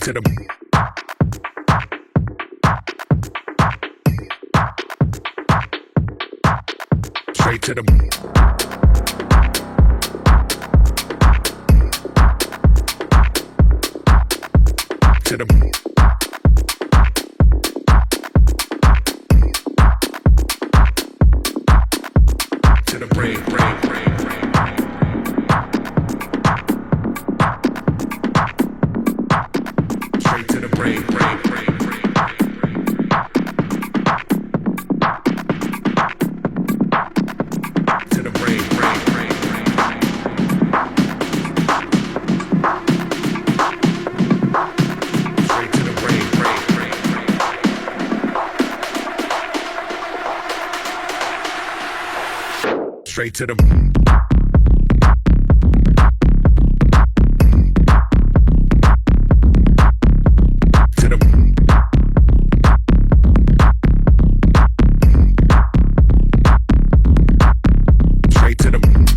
to the straight to the to the to the brain. Straight to the brain. To the brain. Straight to the brain.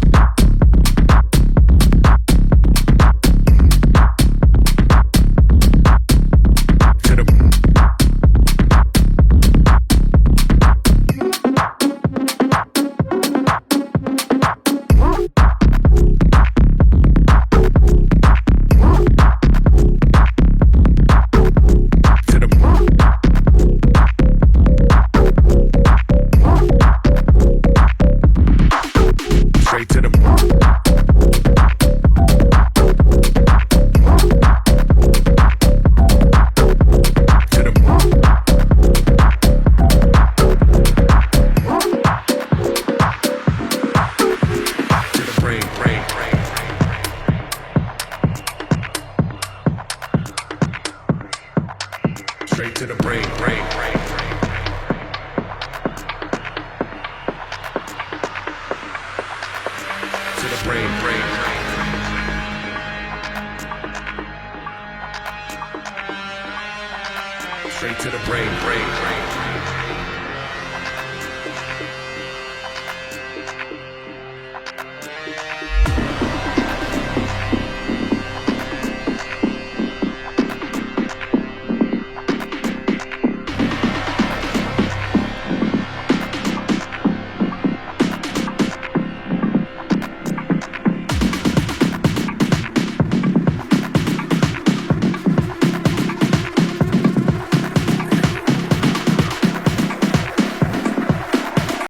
Straight to the straight to the brain. To the brain. Straight to the brain.